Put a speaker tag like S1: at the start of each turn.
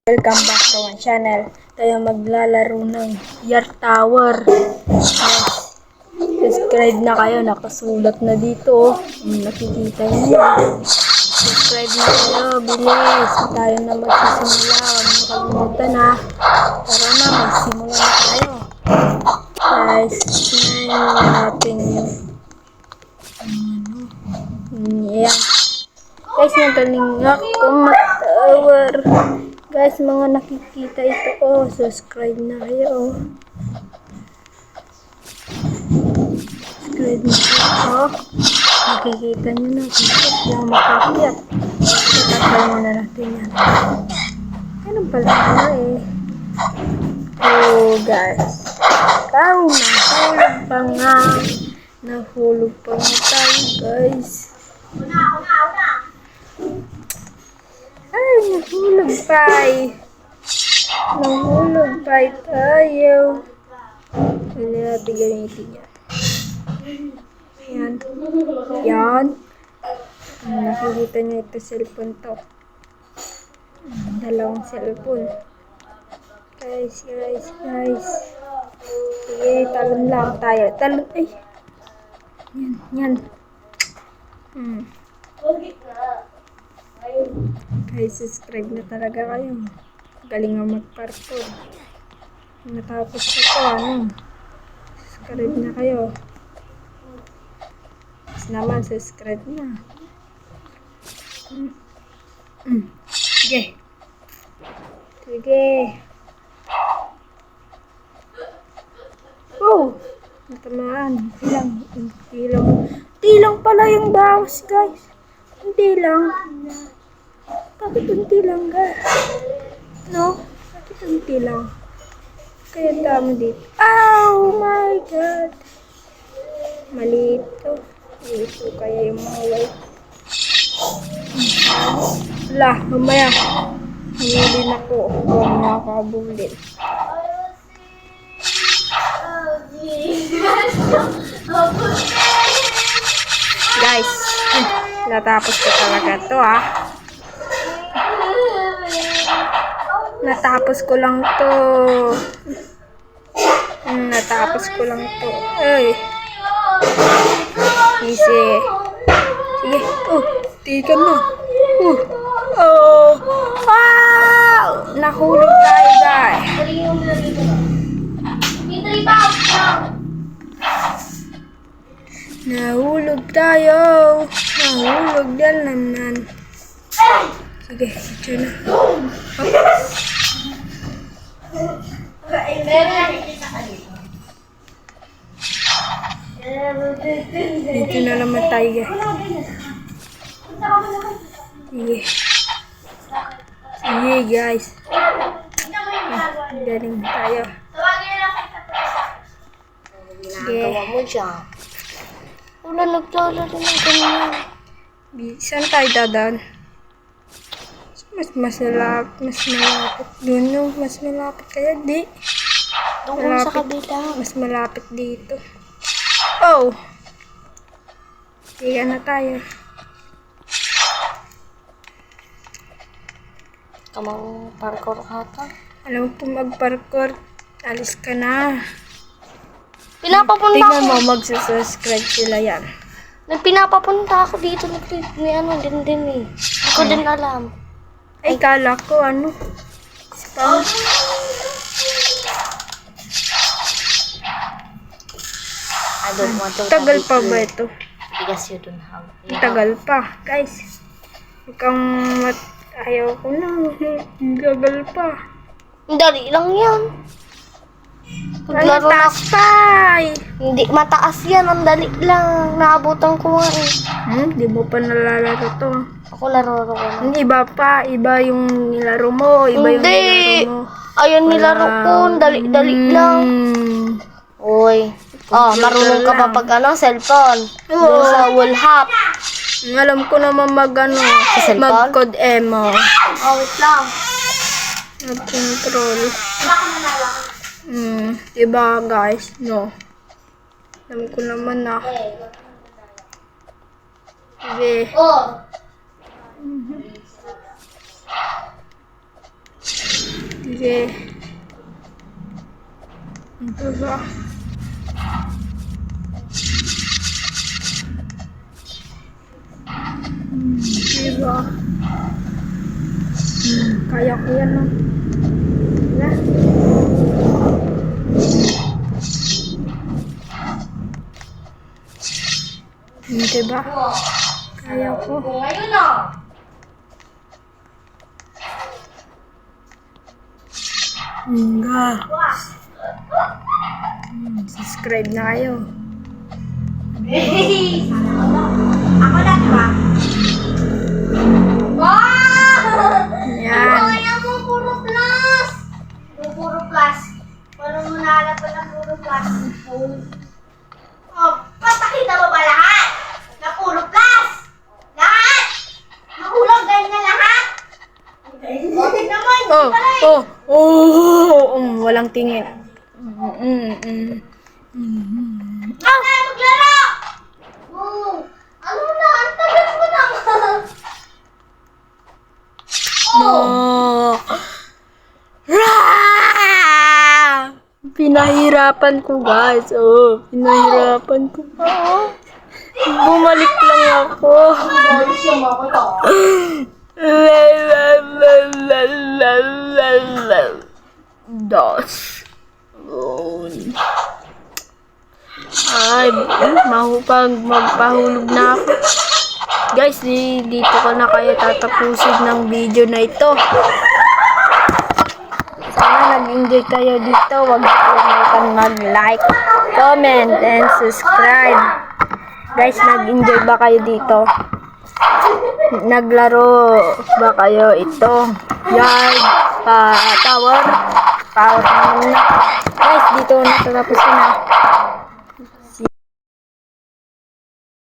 S1: Welcome back to my channel. Tayo maglalaro ng Yar Tower. Subscribe na kayo. Nakasulat na dito. Nakikita niyo. Subscribe na kayo. Bilis. Tayo na magsisimula. Huwag mo kalimutan ha. Tara na. Magsimula na tayo. Guys, tingnan natin yung yan. Guys, magaling ako mag-tower. Guys, mga nakikita ito, subscribe na kayo, Subscribe na kayo, Nakikita nyo na, yung makakyat. Tatal muna natin yan. Ganun pala guys. Nahulog pa nga tayo, guys. Ay, nahulog pa tayo. Hindi natin gamitin yan. Yan. Nakikita nyo ito cellphone to. Dalawang cellphone. Guys. Sige, talon lang tayo. Talon, ay. Yan. Guys, subscribe na talaga kayo. Galing nga mag-parkour. Natapos ko to, subscribe na kayo. Mas naman, subscribe na. Sige. Oh! Natamaan. Tilang pala yung bawas, guys. Hindi lang. Bakit unti lang, guys? No? Bakit unti lang? Kaya dami dito. Oh my God! Mali ito. Ito kaya yung mga white. Wala, mamaya. Hamulin ako. Huwag nakakabulin. Guys, natapos ko talaga to, Natapos ko lang to. Ay. Easy. Sige. Tika na. Wow! Nahulog tayo, guys. Nahulog din naman. Sige, ito na. Dito na naman tayo, guys. Sige, guys. Galing tayo.
S2: Ginagawa mo dyan. Wala naglalaro ng ganyan.
S1: Saan tayo dadaan? Mas malapit. Doon yung mas malapit kaya di.
S2: Doon sa kabila.
S1: Mas malapit dito. Oh! Higa na tayo.
S2: Kamang parkour ata.
S1: Alam mo po mag-parkour. Alis ka na.
S2: Pinapapunta
S1: Tingnan
S2: ako.
S1: mo, magsusubscribe sila yan.
S2: Pinapapunta ako dito. May ano din eh. Hindi ko din alam.
S1: Ay, kala ko spam.
S2: I don't want to.
S1: Tagal pa ba ito?
S2: Because you don't have.
S1: Tagal pa, guys. Ayaw ko na. Tagal pa.
S2: Dali lang yan. Maglaro na. Hindi, mataas yan. Ang dali lang. Naabutan ko nga eh.
S1: Di mo pa nalalaro to.
S2: Ako laro ko na.
S1: Iba pa. Iba yung nilaro mo. Iba yung nilaro mo.
S2: Ayun nilaro ko. Dali lang. Uy. Marunong ka pa pag cellphone. Doon sa wall hop.
S1: Alam ko naman mag-code emo.
S2: Wait lang.
S1: Mag-control. Diba, guys? No. Alam ko naman na. Sige. Sige. Ito ba? Diba? Kaya ko yan, no? Wala. Diba? Kaya ko.
S2: Ngayon na.
S1: Subscribe na kayo.
S2: Ako na, diba? Wow!
S1: Yan.
S2: Kaya mo puro plus. Puro plus. Parang manala pa ng puro plus. Oh, patakita mo ba lahat? Na puro plus. Lahat. Nahulog ganyan na lahat. Bakit naman?
S1: Walang tingin.
S2: Huwag tayo maglaro! Oh, ano na? Ang tagal mo naman.
S1: No. Pinahirapan ko, guys. Pinahirapan ko. Bumalik lang ako. Dos. Ay, magpahulog na ako. Guys, dito ko na kayo tatapusin ng video na ito. Sana nag-enjoy kayo dito. Huwag kalimutan mag-like, comment, and subscribe. Guys, nag-enjoy ba kayo dito? Naglaro ba kayo ito? Yard, tower na muna. Guys, dito na tatapusin na.